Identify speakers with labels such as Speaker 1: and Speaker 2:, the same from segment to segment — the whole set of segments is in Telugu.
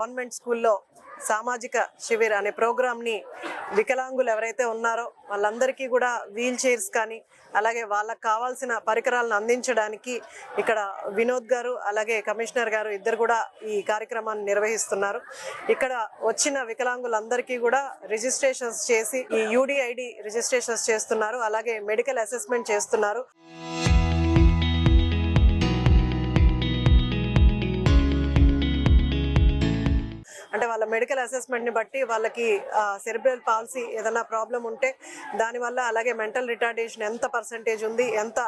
Speaker 1: గవర్నమెంట్ స్కూల్లో సామాజిక శిబిర్ అనే ప్రోగ్రామ్ని వికలాంగులు ఎవరైతే ఉన్నారో వాళ్ళందరికీ కూడా వీల్ చైర్స్ కానీ అలాగే వాళ్ళకి కావాల్సిన పరికరాలను అందించడానికి ఇక్కడ వినోద్ గారు అలాగే కమిషనర్ గారు ఇద్దరు కూడా ఈ కార్యక్రమాన్ని నిర్వహిస్తున్నారు. ఇక్కడ వచ్చిన వికలాంగులందరికీ కూడా రిజిస్ట్రేషన్స్ చేసి ఈ యూడిఐడి రిజిస్ట్రేషన్స్ చేస్తున్నారు, అలాగే మెడికల్ అసెస్మెంట్ చేస్తున్నారు. అంటే వాళ్ళ మెడికల్ అసెస్మెంట్ని బట్టి వాళ్ళకి సెరిబ్రల్ పాలసీ ఏదైనా ప్రాబ్లం ఉంటే దానివల్ల, అలాగే మెంటల్ రిటార్డేషన్ ఎంత పర్సంటేజ్ ఉంది, ఎంత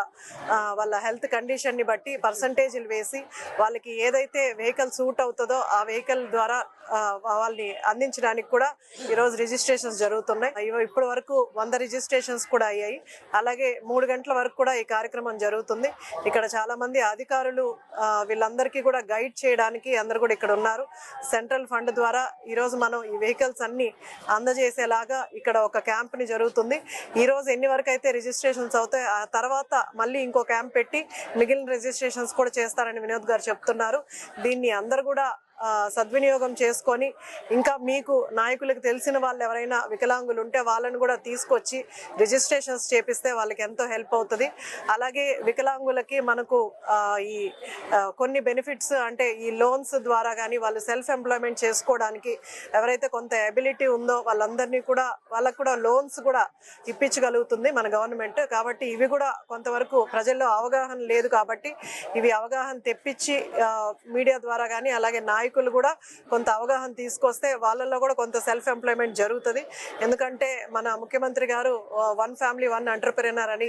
Speaker 1: వాళ్ళ హెల్త్ కండిషన్ని బట్టి పర్సంటేజ్లు వేసి వాళ్ళకి ఏదైతే వెహికల్ సూట్ అవుతుందో ఆ వెహికల్ ద్వారా వాళ్ళని అందించడానికి కూడా ఈరోజు రిజిస్ట్రేషన్స్ జరుగుతున్నాయి. ఇప్పటి వరకు 100 రిజిస్ట్రేషన్స్ కూడా అయ్యాయి. అలాగే 3 గంటల వరకు కూడా ఈ కార్యక్రమం జరుగుతుంది. ఇక్కడ చాలా మంది అధికారులు వీళ్ళందరికీ కూడా గైడ్ చేయడానికి అందరు కూడా ఇక్కడ ఉన్నారు. సెంట్రల్ ఫండ్ ద్వారా ఈరోజు మనం ఈ వెహికల్స్ అన్ని అందజేసేలాగా ఇక్కడ ఒక క్యాంప్ని జరుగుతుంది. ఈరోజు ఎన్ని వరకు అయితే రిజిస్ట్రేషన్స్ అవుతాయి ఆ తర్వాత మళ్ళీ ఇంకో క్యాంప్ పెట్టి మిగిలిన రిజిస్ట్రేషన్స్ కూడా చేస్తారని వినోద్ గారు చెప్తున్నారు. దీన్ని అందరు కూడా సద్వినియోగం చేసుకొని ఇంకా మీకు నాయకులకు తెలిసిన వాళ్ళు ఎవరైనా వికలాంగులు ఉంటే వాళ్ళని కూడా తీసుకొచ్చి రిజిస్ట్రేషన్స్ చేపిస్తే వాళ్ళకి ఎంతో హెల్ప్ అవుతుంది. అలాగే వికలాంగులకి మనకు ఈ కొన్ని బెనిఫిట్స్ అంటే ఈ లోన్స్ ద్వారా కానీ వాళ్ళు సెల్ఫ్ ఎంప్లాయ్మెంట్ చేసుకోవడానికి ఎవరైతే కొంత ఎబిలిటీ ఉందో వాళ్ళందరినీ కూడా వాళ్ళకు కూడా లోన్స్ కూడా ఇప్పించగలుగుతుంది మన గవర్నమెంట్. కాబట్టి ఇవి కూడా కొంతవరకు ప్రజల్లో అవగాహన లేదు కాబట్టి ఇవి అవగాహన తెప్పించి మీడియా ద్వారా కానీ అలాగే నాయకులు కూడా కొంత అవగాహన తీసుకొస్తే వాళ్ళల్లో కూడా కొంత సెల్ఫ్ ఎంప్లాయ్మెంట్ జరుగుతుంది. ఎందుకంటే మన ముఖ్యమంత్రి గారు 1 ఫ్యామిలీ 1 ఎంటర్‌ప్రెన్యూర్ అని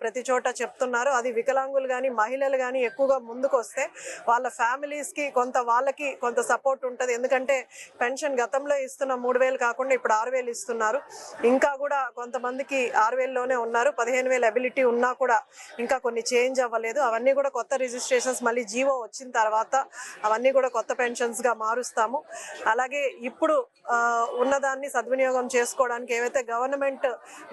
Speaker 1: ప్రతి చోట చెప్తున్నారు. అది వికలాంగులు కానీ మహిళలు కానీ ఎక్కువగా ముందుకు వస్తే వాళ్ళ ఫ్యామిలీస్కి వాళ్ళకి కొంత సపోర్ట్ ఉంటుంది. ఎందుకంటే పెన్షన్ గతంలో ఇస్తున్న 3,000 కాకుండా ఇప్పుడు 6,000 ఇస్తున్నారు. ఇంకా కూడా కొంతమందికి 6,000లోనే ఉన్నారు. 15,000 ఎబిలిటీ ఉన్నా కూడా ఇంకా కొన్ని చేంజ్ అవ్వలేదు. అవన్నీ కూడా కొత్త రిజిస్ట్రేషన్స్ మళ్ళీ జీవో వచ్చిన తర్వాత అవన్నీ కూడా కొత్త పెన్షన్స్గా మారుస్తాము. అలాగే ఇప్పుడు ఉన్నదాన్ని సద్వినియోగం చేసుకోవడానికి ఏవైతే గవర్నమెంట్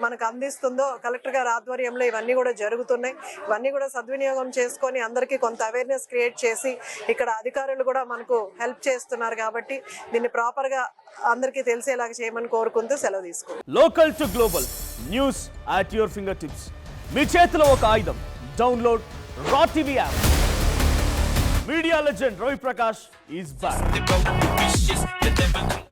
Speaker 1: మనకు అందిస్తుందో కలెక్టర్ గారి ఆధ్వర్యంలో ఇవన్నీ కూడా జరుగుతున్నాయి. ఇవన్నీ కూడా సద్వినియోగం చేసుకొని అందరికీ కొంత అవేర్నెస్ క్రియేట్ చేసి ఇక్కడ అధికారులు కూడా మనకు హెల్ప్ చేస్తున్నారు. కాబట్టి దీన్ని ప్రాపర్గా అందరికీ తెలిసేలాగా చేయమని కోరుకుంటూ సెలవు తీసుకుంటాం.
Speaker 2: Local to global news at your finger tips. మీ చేతిలో ఒక ఆయుధం. Download Raw TV app. Media legend Ravi Prakash is back.